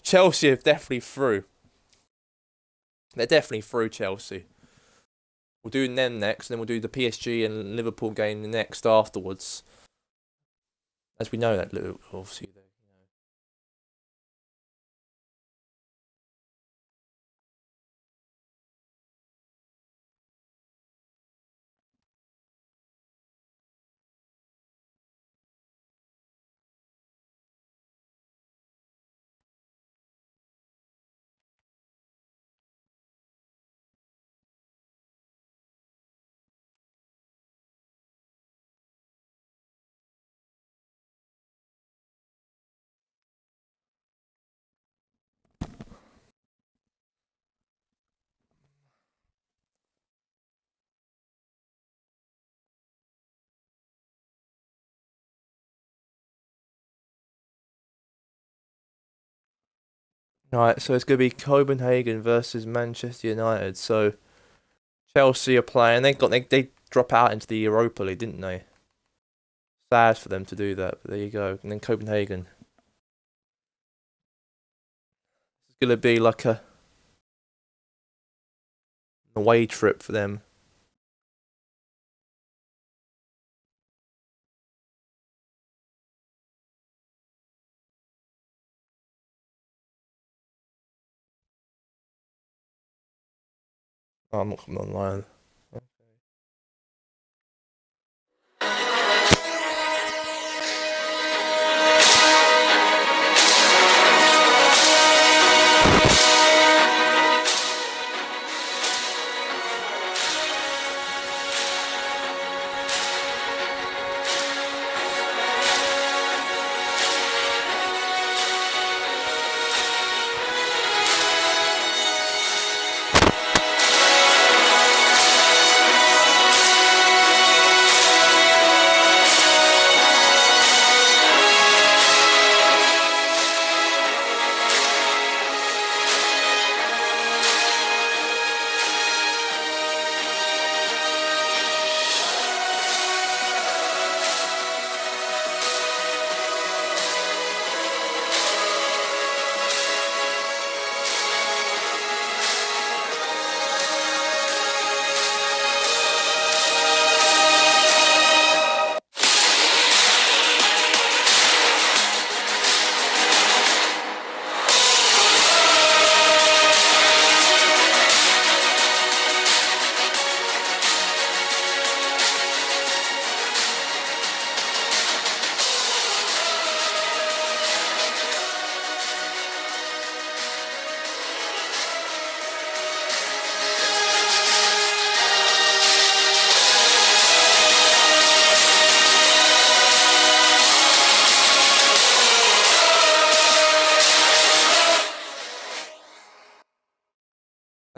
Chelsea are definitely through. They're definitely through, Chelsea. We'll do them next, and then we'll do the PSG and Liverpool game next afterwards. As we know that, obviously. Right, so it's going to be Copenhagen versus Manchester United. So Chelsea are playing. They drop out into the Europa League, didn't they? Sad for them to do that, but there you go. And then Copenhagen. It's going to be like a away trip for them. Oh, I'm not coming online.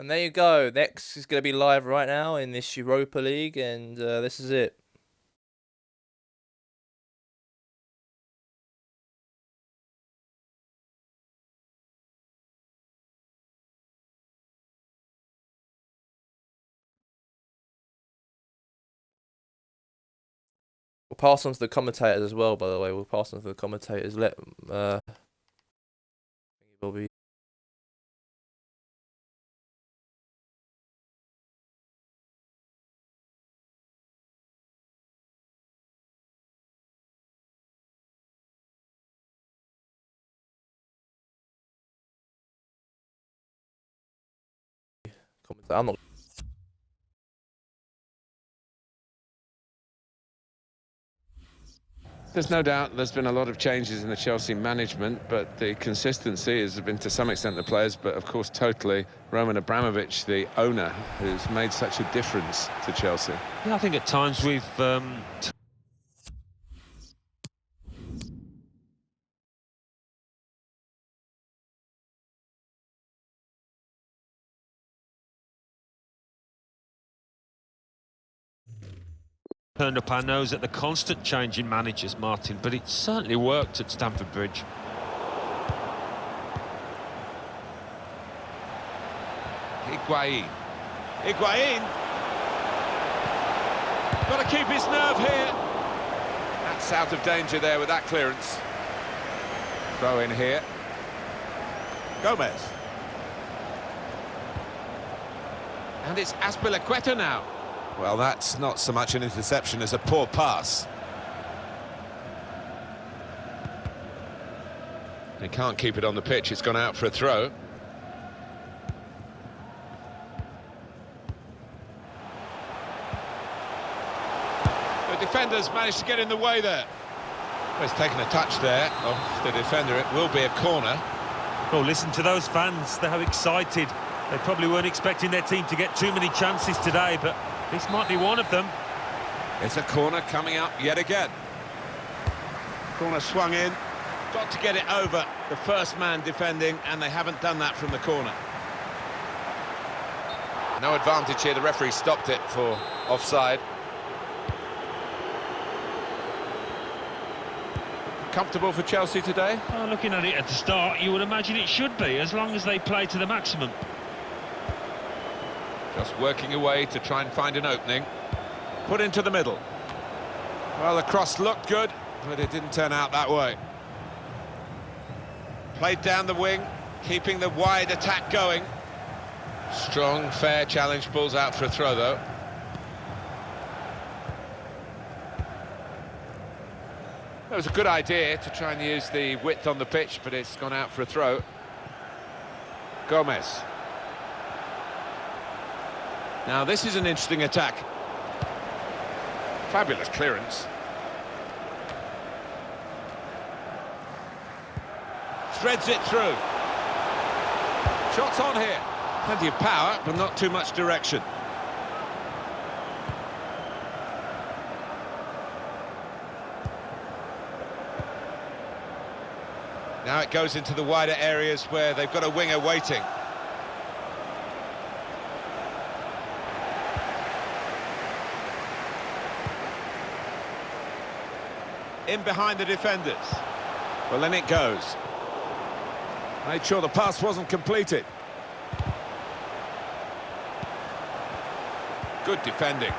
And there you go. Next is going to be live right now in this Europa League, and this is it. We'll pass on to the commentators as well, by the way. We'll pass on to the commentators. Let will be. I'm not. There's no doubt there's been a lot of changes in the Chelsea management, but the consistency has been to some extent the players, but of course totally Roman Abramovich, the owner, who's made such a difference to Chelsea. Yeah, I think at times we've turned up our nose at the constant change in managers, Martin, but it certainly worked at Stamford Bridge. Higuain. Got to keep his nerve here. That's out of danger there with that clearance. Throw in here. Gomez. And it's Azpilicueta now. Well, that's not so much an interception as a poor pass. He can't keep it on the pitch, it's gone out for a throw. The defenders managed to get in the way there. Well, it's taken a touch there off the defender. It will be a corner. Oh, listen to those fans, they're excited. They probably weren't expecting their team to get too many chances today, but this might be one of them. It's a corner coming up yet again. Corner swung in. Got to get it over the first man defending, and they haven't done that from the corner. No advantage here. The referee stopped it for offside. Comfortable for Chelsea today? Oh, looking at it at the start, you would imagine it should be, as long as they play to the maximum. Just working away to try and find an opening. Put into the middle. Well, the cross looked good, but it didn't turn out that way. Played down the wing, keeping the wide attack going. Strong, fair challenge, balls out for a throw, though. It was a good idea to try and use the width on the pitch, but it's gone out for a throw. Gomez. Now, this is an interesting attack. Fabulous clearance. Threads it through. Shots on here. Plenty of power, but not too much direction. Now it goes into the wider areas where they've got a winger waiting. In behind the defenders. Well, then it goes. Made sure the pass wasn't completed. Good defending.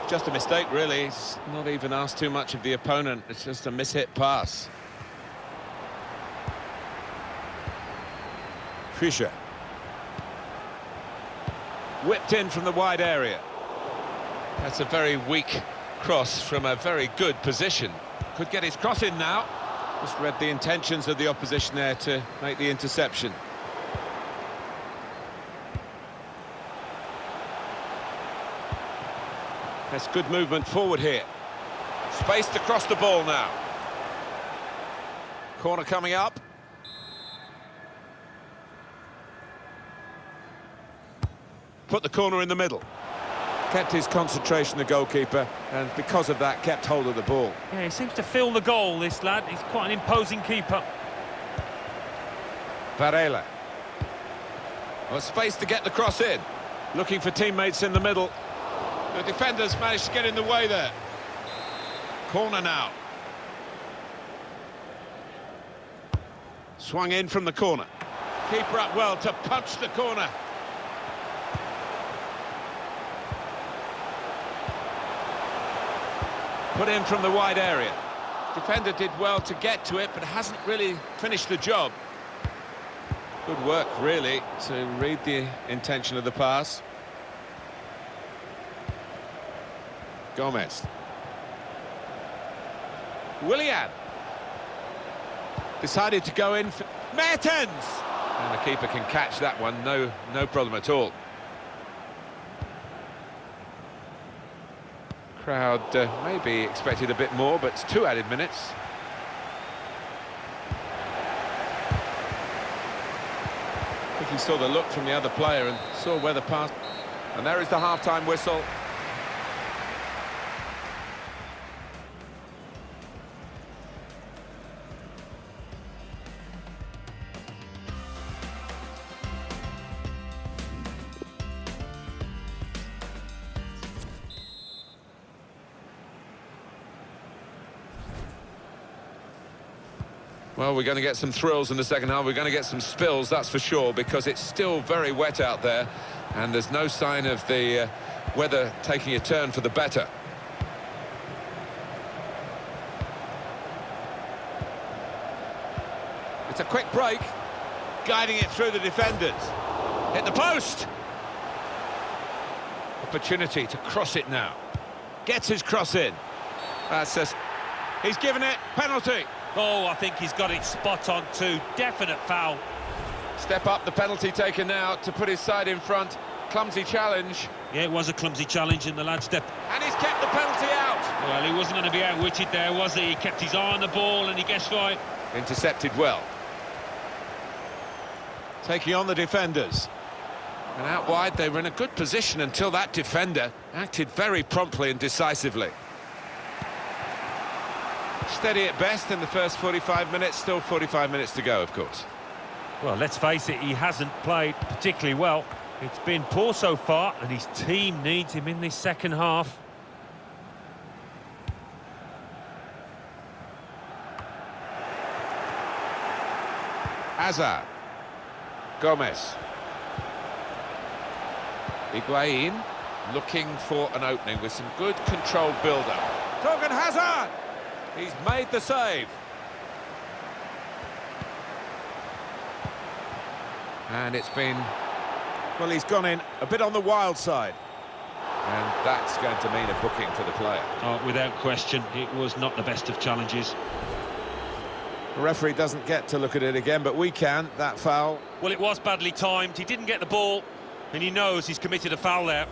Just a mistake, really. He's not even asked too much of the opponent. It's just a mishit pass. Fischer. Whipped in from the wide area. That's a very weak cross from a very good position. Could get his cross in now. Just read the intentions of the opposition there to make the interception. That's good movement forward here. Spaced across the ball now. Corner coming up. Put the corner in the middle. Kept his concentration, the goalkeeper, and because of that, kept hold of the ball. Yeah, he seems to feel the goal, this lad. He's quite an imposing keeper. Varela. Well, space to get the cross in. Looking for teammates in the middle. The defenders managed to get in the way there. Corner now. Swung in from the corner. Keeper up well to punch the corner. Put in from the wide area. Defender did well to get to it, but hasn't really finished the job. Good work, really, to read the intention of the pass. Gomez. Willian. Decided to go in for Mertens! And the keeper can catch that one, no problem at all. Crowd maybe expected a bit more, but it's 2 added minutes. I think he saw the look from the other player and saw where the pass... And there is the half-time whistle. Well, we're going to get some thrills in the second half. We're going to get some spills, that's for sure, because it's still very wet out there, and there's no sign of the weather taking a turn for the better. It's a quick break. Guiding it through the defenders. Hit the post! Opportunity to cross it now. Gets his cross in. That's just... He's given it. Penalty. Oh, I think he's got it spot on too. Definite foul. Step up, the penalty taken now to put his side in front. Clumsy challenge. Yeah, it was a clumsy challenge and the lad stepped... And he's kept the penalty out. Well, he wasn't going to be outwitted there, was he? He kept his eye on the ball and he guessed right. Intercepted well. Taking on the defenders. And out wide, they were in a good position until that defender acted very promptly and decisively. Steady at best in the first 45 minutes, still 45 minutes to go, of course. Well, let's face it, he hasn't played particularly well. It's been poor so far, and his team needs him in this second half. Hazard. Gomez. Higuain looking for an opening with some good controlled build-up. Torgan Hazard! He's made the save. And it's been... Well, he's gone in a bit on the wild side. And that's going to mean a booking for the player. Oh, without question, it was not the best of challenges. The referee doesn't get to look at it again, but we can. That foul. Well, it was badly timed. He didn't get the ball, and he knows he's committed a foul there.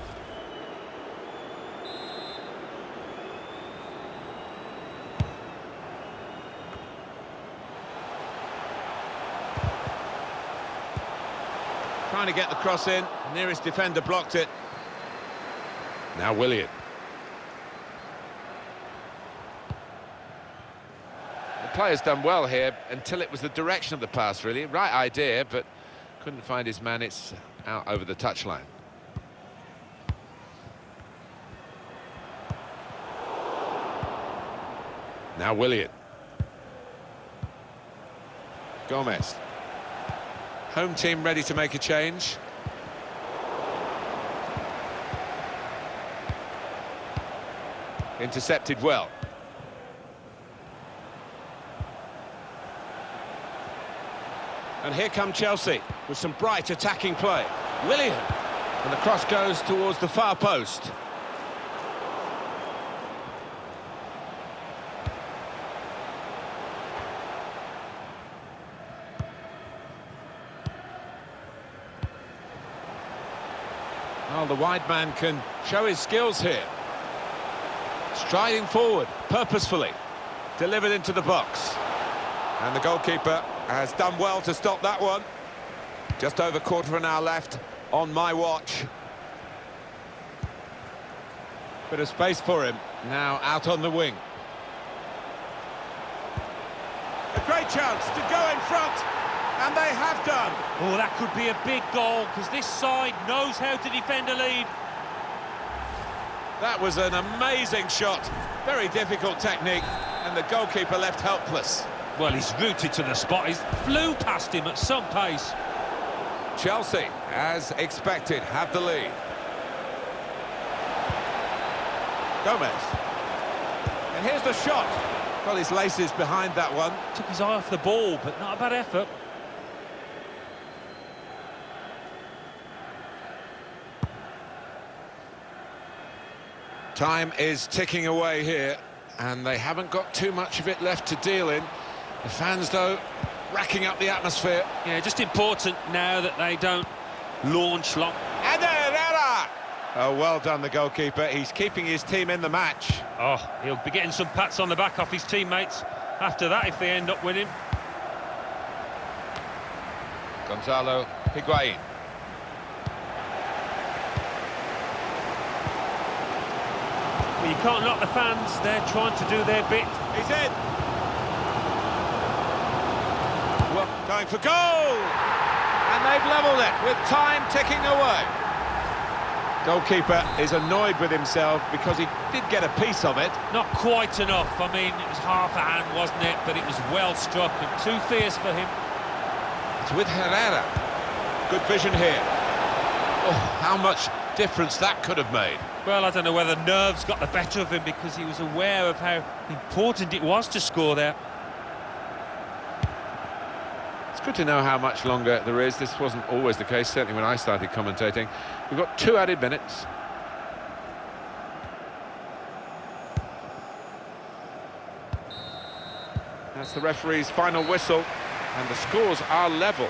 Trying to get the cross in. The nearest defender blocked it. Now Willian. The player's done well here until it was the direction of the pass, really. Right idea, but couldn't find his man. It's out over the touchline. Now Willian. Gomez. Home team ready to make a change. Intercepted well. And here come Chelsea with some bright attacking play. Willian. And the cross goes towards the far post. Well, the wide man can show his skills here. Striding forward, purposefully. Delivered into the box. And the goalkeeper has done well to stop that one. Just over quarter of an hour left on my watch. Bit of space for him. Now out on the wing. A great chance to go in front. And they have done. Oh, that could be a big goal, because this side knows how to defend a lead. That was an amazing shot. Very difficult technique, and the goalkeeper left helpless. Well, he's rooted to the spot. He flew past him at some pace. Chelsea, as expected, have the lead. Gomez. And here's the shot. Got his laces behind that one. Took his eye off the ball, but not a bad effort. Time is ticking away here, and they haven't got too much of it left to deal in. The fans, though, racking up the atmosphere. Yeah, just important now that they don't launch long. And Herrera! Oh, well done, the goalkeeper. He's keeping his team in the match. Oh, he'll be getting some pats on the back off his teammates after that if they end up winning. Gonzalo Higuain. Well, you can't knock the fans. They're trying to do their bit. He's in. Well, going for goal! And they've levelled it with time ticking away. Goalkeeper is annoyed with himself because he did get a piece of it. Not quite enough. I mean, it was half a hand, wasn't it? But it was well struck and too fierce for him. It's with Herrera. Good vision here. Oh, how much difference that could have made. Well, I don't know whether nerves got the better of him because he was aware of how important it was to score there. It's good to know how much longer there is. This wasn't always the case, certainly when I started commentating. We've got 2 added minutes. That's the referee's final whistle, and the scores are level.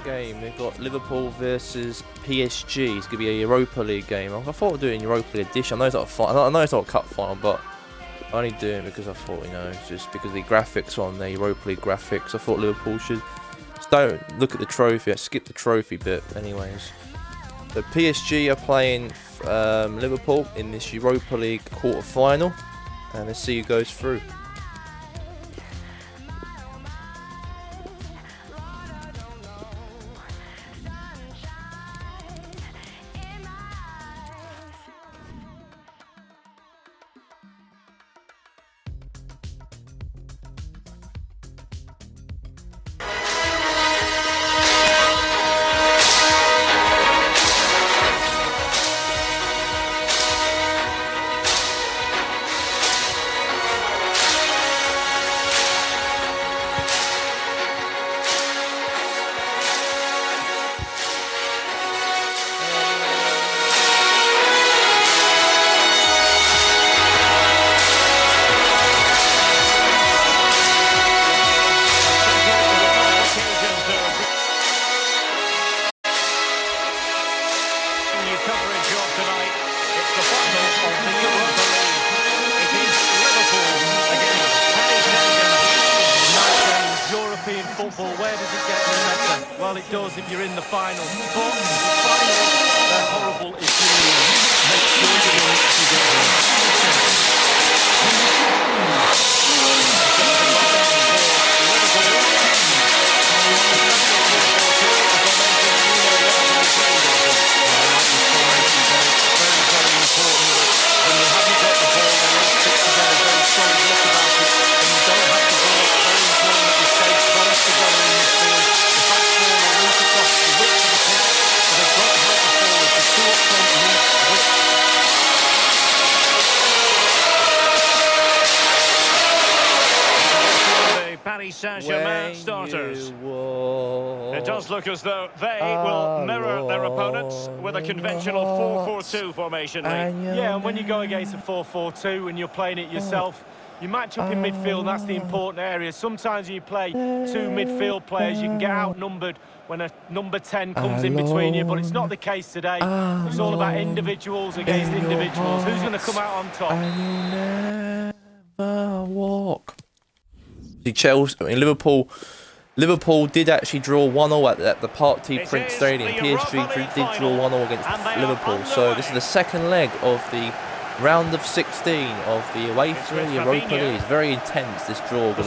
Game, they've got Liverpool versus PSG. It's gonna be a Europa League game. I thought we'd do it in Europa League edition. I know it's not a final. I know it's not a cup final, but I only do it because I thought, you know, it's just because the graphics on the Europa League graphics. I thought Liverpool should just don't look at the trophy. I skip the trophy bit, anyways. So PSG are playing Liverpool in this Europa League quarter final, and let's see who goes through. Football, where does it get any better? Well, it does if you're in the final. But the final, they're horrible if you lose. Make sure you win it to get Saint-Germain starters. It does look as though they will mirror their opponents with a conventional 4-4-2 formation. Yeah, and when you go against a 4-4-2 and you're playing it yourself, you match up in midfield, and that's the important area. Sometimes you play 2 midfield players, you can get outnumbered when a number 10 comes in between you, but it's not the case today. It's all about individuals against individuals. Who's going to come out on top? And you'll never walk. Chelsea, Liverpool Liverpool did actually draw 1-1 at the Parc des Princes Stadium. PSG did draw 1-1 against Liverpool. So this is the second leg of the round of 16 of the UEFA Europa League. It's very intense, this draw will be.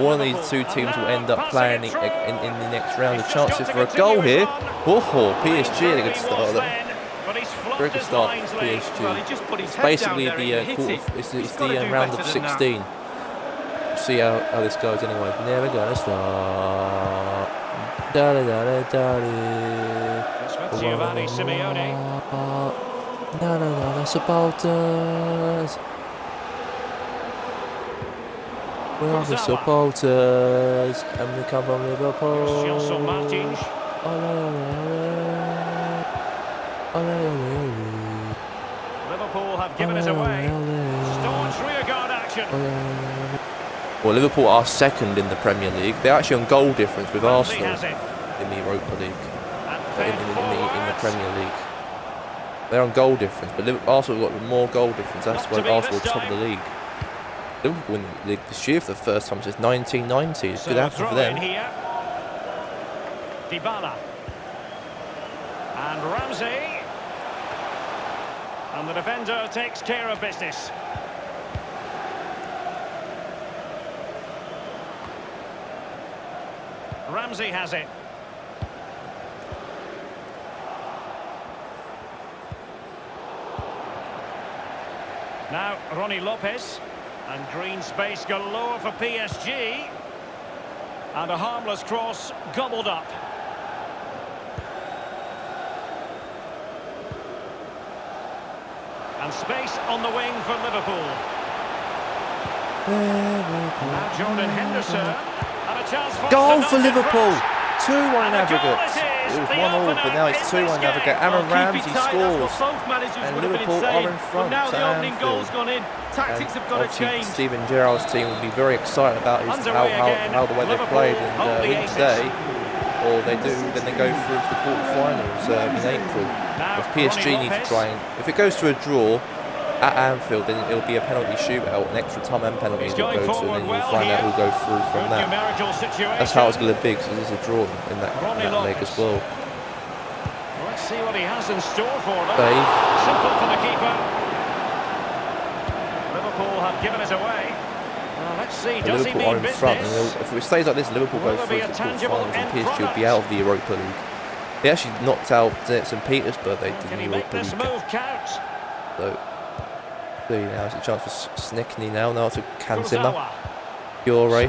One of these two teams will end up playing in the next round. The chances for a goal here. Oh, PSG had a good start there. Very good start for PSG. It's basically it's the round of 16. See how this goes anyway. Never gonna stop. Da da da da da. Giovanni Simeone. No, supporters. We are the supporters, and we come from Liverpool. Liverpool have given it away. Staunch rearguard action. Well, Liverpool are second in the Premier League. They're actually on goal difference with Arsenal in the Europa League, in the Premier League. They're on goal difference, but Arsenal have got more goal difference. That's why Arsenal are top of the league. Liverpool win the league this year for the first time since 1990. It's good happen for them. Dybala and Ramsey, and the defender takes care of business. Ramsey has it. Now Ronnie Lopez, and green space galore for PSG, and a harmless cross gobbled up. And space on the wing for Liverpool. Now Jordan Henderson, and a chance for goal for Liverpool. 2-1 aggregate. It was 1-1, but now it's 2-1 aggregate. Aaron Ramsey scores, and Liverpool are in front to Anfield. And obviously, Steven Gerrard's team will be very excited about how the way they played and win today. Or they do, then they go through to the quarterfinals in April. If PSG need to try and, if it goes to a draw at Anfield, then it'll be a penalty shootout, an extra time and penalties will go to, and then you'll find out who'll go through from that. That's how it's going to be, because there's a draw in that leg as well. Let's see what he has in store for them. Save. Simple for the keeper. Liverpool have given it away. Well, let's see, does he mean business? Front, and if it stays like this, Liverpool go through to the quarterfinals and PSG will be out of the Europa League. They actually knocked out St. Petersburg, they did the Europa League. So, now it's a chance for Sneckney now to Cantona. Fiore,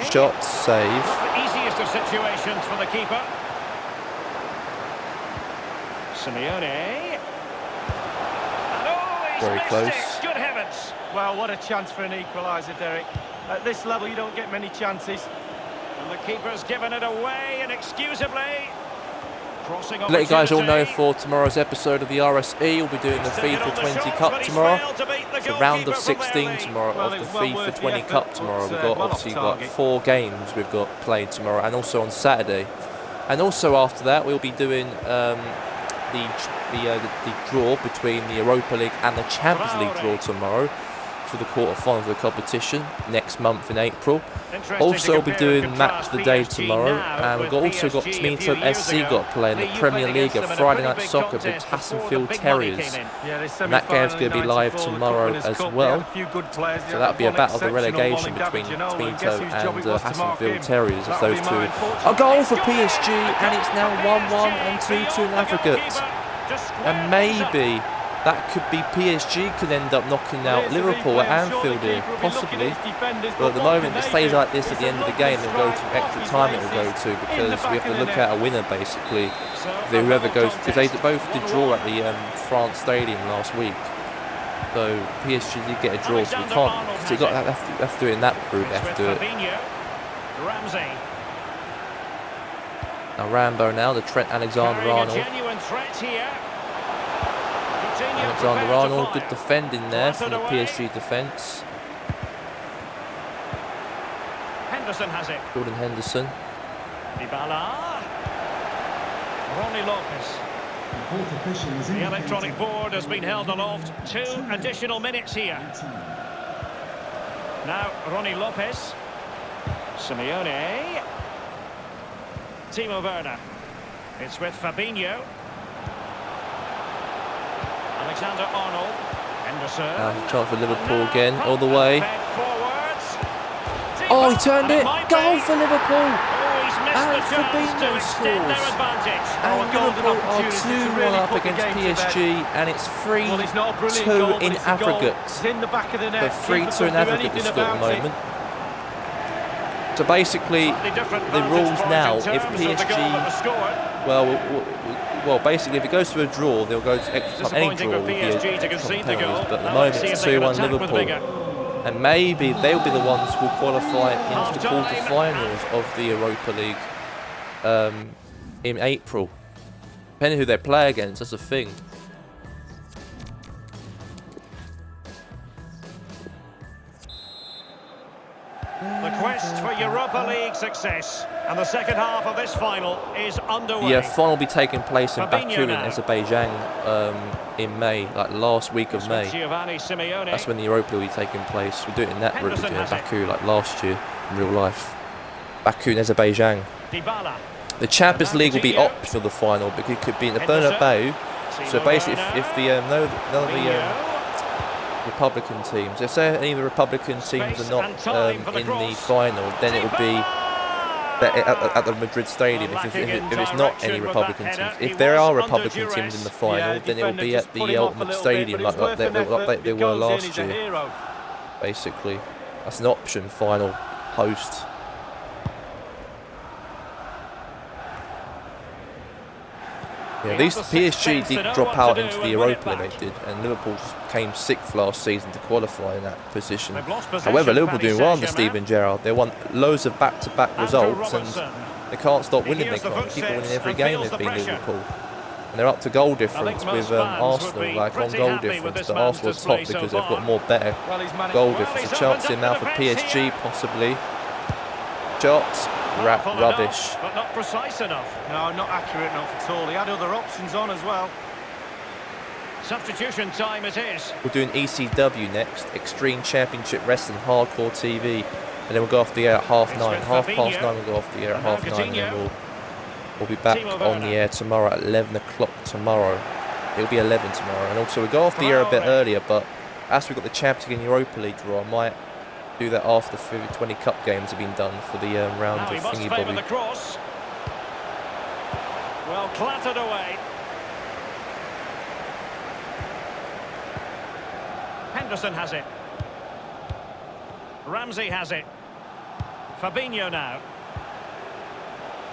shot, save. Not the easiest of situations for the keeper. Simeone. Very close. Good heavens. Well, what a chance for an equaliser, Derek. At this level, you don't get many chances. And the keeper's given it away inexcusably. To let you guys all know, for tomorrow's episode of the RSE, we'll be doing the FIFA 20 Cup tomorrow. It's the round of 16 tomorrow of the FIFA 20 Cup tomorrow. We've got 4 games we've got played tomorrow, and also on Saturday. And also after that, we'll be doing the draw between the Europa League and the Champions League draw tomorrow for the quarterfinals of the competition next month in April. Also, we'll be doing Match of the Day tomorrow, and we've also got Smito SC got playing the Premier League of Friday Night Soccer with Hassenfield Terriers, and that game's going to be live tomorrow as well. So that'll be a battle of the relegation between Smito and Hassenfield Terriers, as those two. A goal for PSG, and it's now 1-1 and 2-2 in aggregate. And maybe that could be PSG could end up knocking out Liverpool at Anfield here, possibly. But at the moment, if it stays like this at the end of the game, they'll go to extra time it will go to, because we have to look at a winner basically. Whoever goes, because they both did draw at the France Stadium last week. So PSG did get a draw, so we can't. So you have to do it in that group. They have to do it. Now Rambo, the Trent Alexander-Arnold. Alexander-Arnold, good defending there from the PSG defence. Henderson has it. Jordan Henderson. Dybala. Ronnie Lopez. The electronic board has been held aloft. 2 additional minutes here. Now Ronnie Lopez. Simeone. Timo Werner. It's with Fabinho. Alexander-Arnold. Henderson. Chance for Liverpool again, all the way. Oh, he turned it. Goal for Liverpool. And Fabinho scores. And Liverpool are 2-1 up against PSG, and it's 3-2 in aggregate. The 3-2 in aggregate is still at the moment. So basically, the rules now, if PSG, well, basically, if it goes to a draw, they'll go to extra time. Any draw will be extra penalties, but at the moment it's 2-1 Liverpool. And maybe they'll be the ones who will qualify into the quarter-finals of the Europa League in April. Depending who they play against, that's a thing. The quest for Europa League success, and the second half of this final is underway. The final will be taking place in Baku in Azerbaijan in May, like last week of May. That's when the Europa League will be taking place. We'll do it in that route in Baku, like last year in real life. Baku in Azerbaijan. The Champions League will be optional, the final, because it could be in the Bernabeu. So basically, if the none of the Republican teams, if say any of the Republican teams are not in the final, then it will be at the Madrid Stadium. If it's not any Republican teams, if there are Republican teams in the final, then it will be at the Ultimate Stadium, like they were last year. Basically, that's an option. Final host. Yeah, these PSG did drop out into the Europa League, they did, and Liverpool came 6th last season to qualify in that position. However, Liverpool doing well under Steven Gerrard. They won loads of back-to-back results, and they can't stop winning. They can't keep winning every game they've been Liverpool. And they're up to goal difference with Arsenal, like on goal difference. But Arsenal's top because they've got more better goal difference. A chance in now for PSG, possibly. Shots. Rubbish. But not precise enough. No, not accurate enough at all. He had other options on as well. Substitution time it is. We're doing ECW next, Extreme Championship Wrestling Hardcore TV, and then we'll go off the air at 9:30. 9:30 we'll go off the air at 9:30, and then we'll be back on the air tomorrow at 11 o'clock tomorrow. It'll be 11 tomorrow, and also we'll go off the air a bit earlier, but as we've got the Champions League and Europa League draw, I might do that after the 20 cup games have been done for the round of thingy bobby. The cross. Well, clattered away. Henderson has it. Ramsey has it. Fabinho now.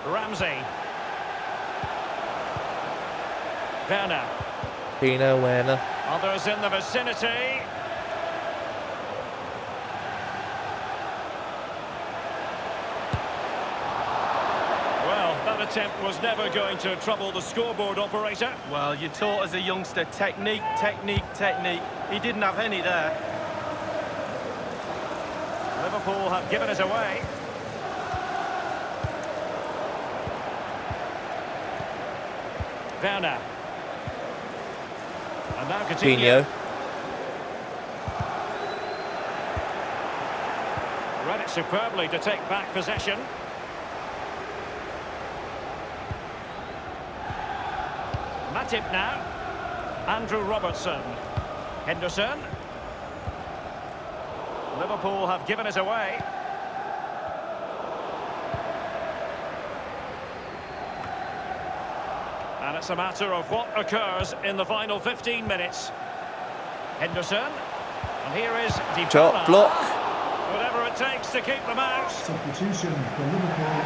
Ramsey. Werner. Others in the vicinity. That attempt was never going to trouble the scoreboard operator. Well, you're taught as a youngster, technique, technique, technique. He didn't have any there. Liverpool have given it away. Werner. And now Coutinho. Read it superbly to take back possession. Matip now. Andrew Robertson. Henderson. Liverpool have given it away. And it's a matter of what occurs in the final 15 minutes. Henderson. And here is Dybala. Shot block. Whatever it takes to keep them out. Substitution for Liverpool.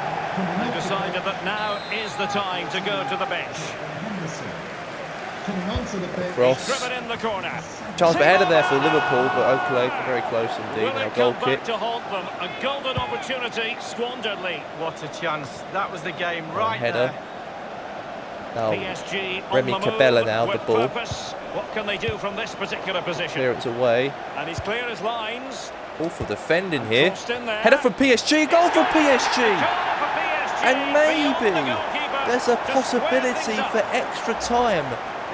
They've decided that now is the time to go to the bench. Cross. Driven in the corner. Chance for header there for Liverpool, but okay, very close indeed. Now goal kick. To haunt them. A golden opportunity squandered. What a chance. That was the game right header. there. Now PSG Remy Cabella now the ball. Purpose. What can they do from this particular position? Clearance away. And he's clear as lines. Awful defending here. Header for PSG. Goal for PSG. And maybe there's a possibility for extra time.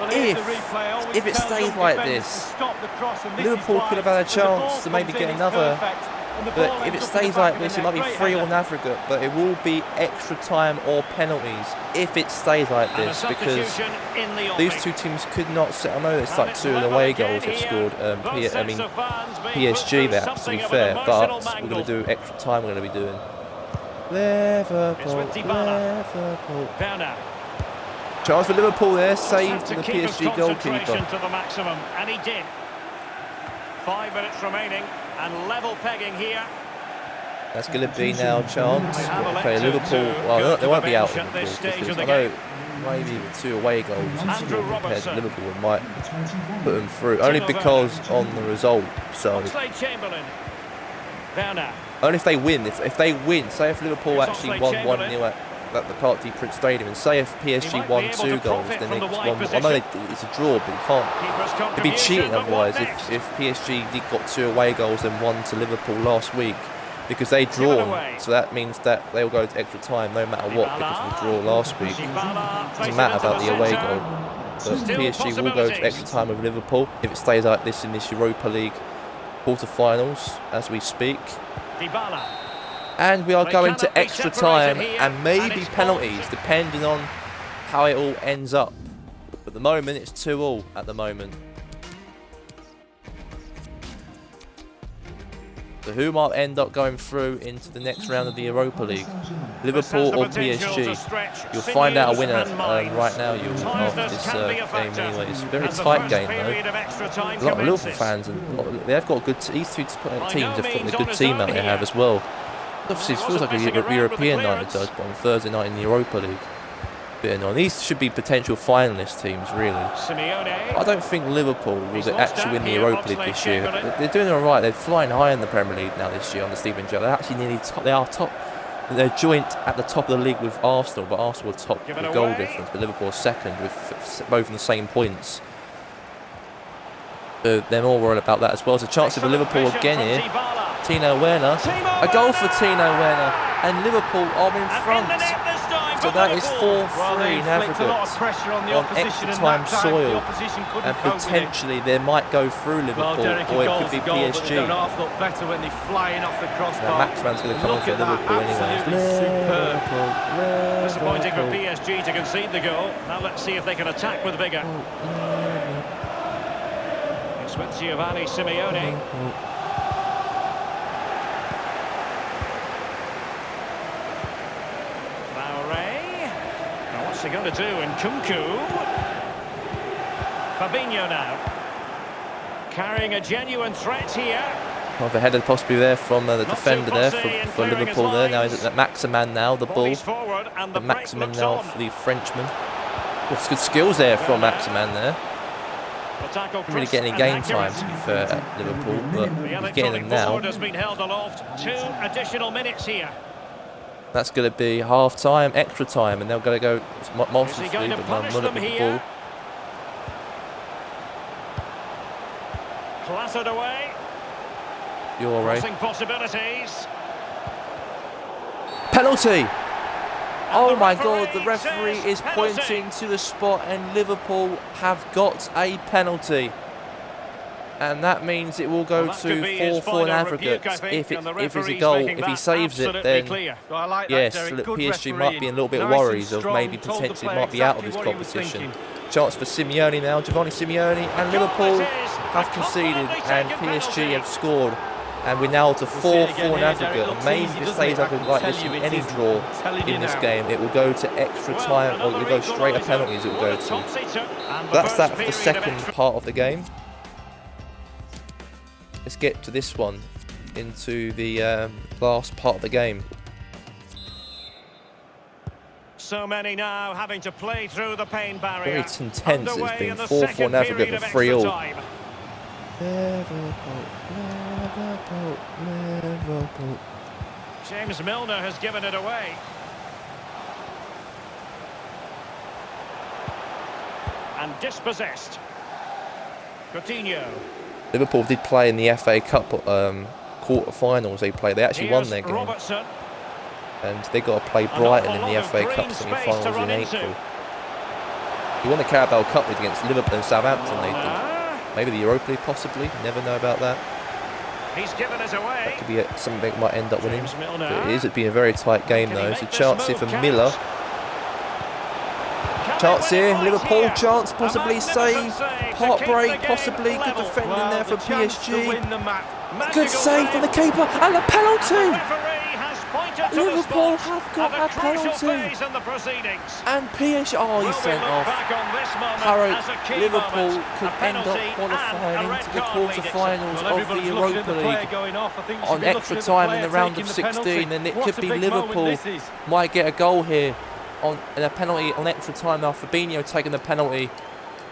If it stays like this, Liverpool could have had a chance to maybe get another But if it stays like this, it might be 3-1 aggregate, but it will be extra time or penalties if it stays like this, because these two teams could not set. I know it's like 2 away goals they've scored. PSG there, to be fair, but we're going to do extra time. We're going to be doing Liverpool. Chance for Liverpool there, saved to the PSG goalkeeper. To the maximum, and he did. 5 minutes remaining, and level pegging here. That's going to be now a chance. Okay, Liverpool. Well, they won't be out. Liverpool, I know maybe 2 away goals compared to Liverpool might put them through, only because on the result. So only if they win. If they win, say if Liverpool actually won 1-0 at the Parc des Princes Stadium, and say if PSG won 2 goals, then they just won. I know it's a draw, but you can't. It'd be cheating otherwise if PSG did got 2 away goals and 1 to Liverpool last week, because they drawn. So that means that they'll go to extra time no matter what, because of the draw last week. It doesn't matter about the away goal. But PSG will go to extra time with Liverpool if it stays like this in this Europa League quarter-finals as we speak. And we are going to extra time and maybe penalties, depending on how it all ends up. At the moment, it's 2-2 at the moment. So who might end up going through into the next round of the Europa League? Liverpool or PSG? You'll find out a winner right now. After this game anyway. It's a very tight game though. A lot of Liverpool fans, and they've got a good. These 2 teams have got a good team out they have as well. Obviously, it feels like a European night it does, but on Thursday night in the Europa League. Bit annoying. These should be potential finalist teams, really. I don't think Liverpool will actually win the Europa League this year. They're doing all right. They're flying high in the Premier League now this year under Steven Gerrard. They're actually nearly top. They are top. They're joint at the top of the league with Arsenal, but Arsenal are top with goal difference, but Liverpool are second with both in the same points. So they're more worried about that as well. There's a chance of Liverpool again here. Tino Werner. A goal for Tino Werner. And Liverpool are in front. So that is 4-3 in aggregate on extra time soil. And potentially they might go through Liverpool, or it could be PSG. Now Maximan's going to come on for Liverpool anyway. Disappointing for PSG to concede the goal. Now let's see if they can attack with vigour. It's with Giovanni Simeone. What's he going to do? And Kunku. Fabinho now. Carrying a genuine threat here. Well, the header possibly there from the defender there for Liverpool there. Now is it Maximan now, the ball. The Maximan now for the Frenchman. Well, good skills there from Maximan there. Really getting any game time, to be fair, at Liverpool, but he's getting them now. Has been held aloft. 2 additional minutes here. That's going to be half-time, extra time, and they're going to go masterfully with Mullet with the ball. Clattered away. You're right. Possibilities. Penalty! Oh my God, the referee is pointing to the spot, and Liverpool have got a penalty. And that means it will go to 4-4 in aggregate. If it's a goal, if he saves it, then yes, PSG might be a little bit worried of maybe potentially might be out of this competition. Chance for Simeone now, Giovanni Simeone, and Liverpool have conceded and PSG have scored. And we're now to 4-4 in aggregate. And maybe if it stays like this in any draw in this game, it will go to extra time, or it will go straight to penalties. It will go to. That's that for the second part of the game. Let's get to this one, into the last part of the game. So many now having to play through the pain barrier. Very intense. It's been 4-4 in aggregate with 3-3. Liverpool. James Milner has given it away. And dispossessed. Coutinho. Liverpool did play in the FA Cup quarter-finals. They actually won their game. Robertson. And they got to play Brighton in the FA Cup semi-finals in April. He won the Carabao Cup against Liverpool and Southampton. They did. Maybe the Europa League, possibly. Never know about that. He's given us away. That could be something that might end up winning. James Milner. But it is being a very tight game though. It's a chance here for Can Miller. they Chance win here, it Liverpool here? chance, A possibly magnificent save. save to keep Heartbreak, the game possibly. Good level. defending Well, there for the chance to PSG. win the match. Good Magical save from the keeper and a And the penalty. referee has pointed to Liverpool the spot have got at a crucial penalty. phase in the proceedings. And PSG, oh, Will he's we sent look off. back on this moment Harrow, as a key Liverpool moment? could A end up penalty and qualifying a red into the card lead it. quarter-finals Well, of the everybody's looking at Europa the player League going off. I think you should on be looking extra at the time in player the round taking of the penalty. 16, and it What could a be big moment Liverpool this is. might get a goal here on a penalty on extra time now. Fabinho taking the penalty.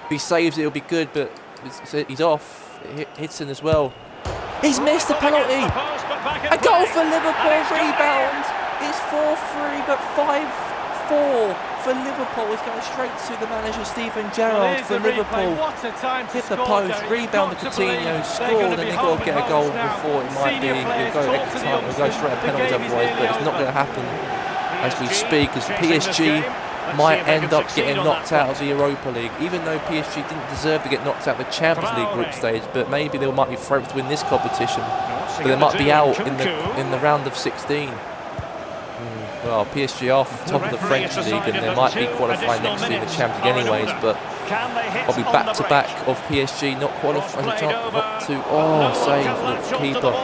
If he saves it, it'll be good, but he's off. Hitson as well. He's missed the penalty. A goal for Liverpool, rebound. It's 4-3, but 5-4 for Liverpool. It's going straight to the manager, Stephen Gerrard, for Liverpool. Hit the post, rebound to Coutinho, scored, and they've got to get a goal before it might be. It'll go extra time, it'll go straight to penalties otherwise, but it's not going to happen as we speak, as PSG might end up getting knocked out of the Europa League, even though PSG didn't deserve to get knocked out of the Champions League group stage, but maybe they might be favourites to win this competition, but they might be out in the round of 16. Well, PSG are top of the French league, and they might be qualifying next year in the Champions League anyways, but probably back-to-back of PSG not qualifying, save for the keeper.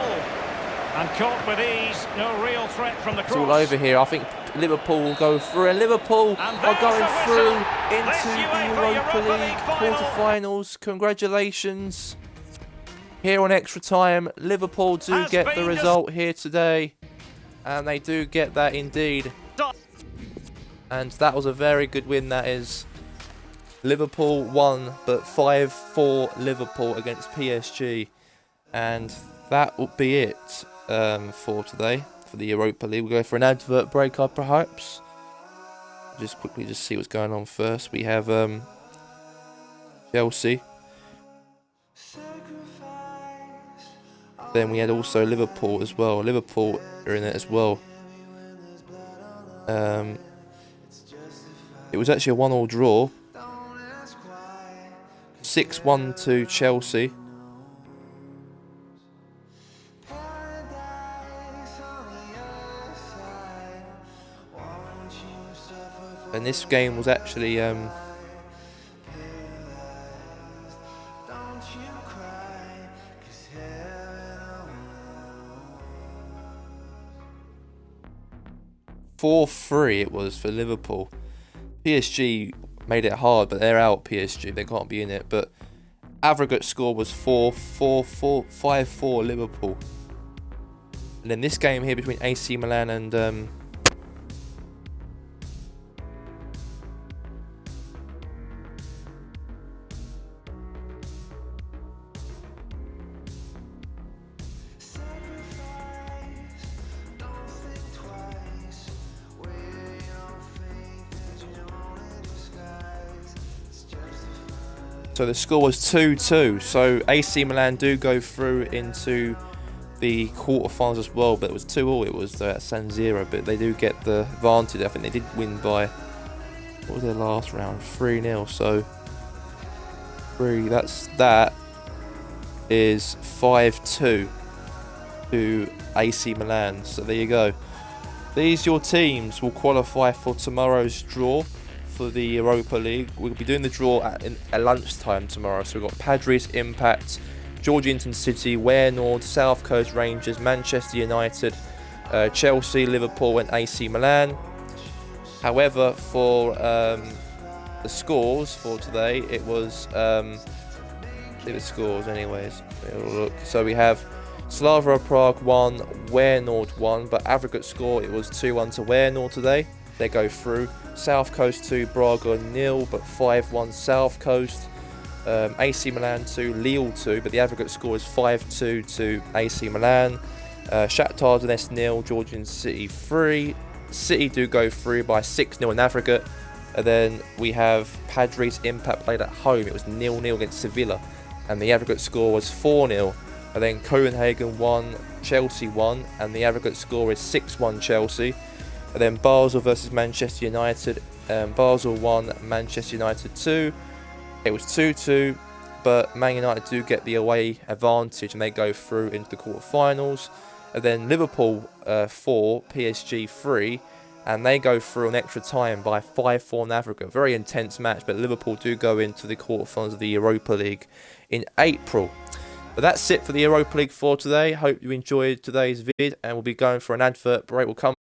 And caught with ease, no real threat from the cross. It's all over here. I think Liverpool will go through, and Liverpool are going through into the Europa League quarter-finals. Congratulations. Here on extra time, Liverpool do get the result here today, and they do get that indeed. And that was a very good win, that is. Liverpool won, but 5-4 Liverpool against PSG. And that will be it for today, for the Europa League. We'll go for an advert break up, perhaps. Just quickly see what's going on first. We have Chelsea. Then we had also Liverpool as well. Liverpool are in it as well. It was actually a 1-1 draw. 6-1 to Chelsea. And this game was actually 4-3 it was for Liverpool. PSG made it hard, but they're out, PSG. They can't be in it. But aggregate score was 5-4 Liverpool. And then this game here between AC Milan and so the score was 2-2. So AC Milan do go through into the quarterfinals as well, but it was 2-2. It was at San Siro, but they do get the advantage. I think they did win by, what was their last round? 3-0. So that is 5-2 to AC Milan. So there you go. These your teams will qualify for tomorrow's draw for the Europa League. We'll be doing the draw at lunchtime tomorrow. So we've got Padres, Impact, Georgetown City, Waynord, South Coast Rangers, Manchester United, Chelsea, Liverpool and AC Milan. However, for the scores for today, it was the scores anyways. Look. So we have Slavia Prague 1, Waynord 1, but aggregate score it was 2-1 to Waynord today. They go through. South Coast 2, Braga 0, but 5-1 South Coast. AC Milan 2, Lille 2, but the aggregate score is 5-2 to AC Milan. Shakhtar Donetsk 0, Georgian City 3. City do go through by 6-0 in aggregate. And then we have Padres Impact played at home. It was 0-0 against Sevilla, and the aggregate score was 4-0. And then Copenhagen 1, Chelsea 1, and the aggregate score is 6-1 Chelsea. And then Basel versus Manchester United, Basel 1, Manchester United 2. It was 2-2. but Man United do get the away advantage and they go through into the quarterfinals. And then Liverpool 4, PSG 3, and they go through on extra time by 5-4 in Africa. Very intense match, but Liverpool do go into the quarterfinals of the Europa League in April. But that's it for the Europa League for today. Hope you enjoyed today's vid, and we'll be going for an advert break. We'll come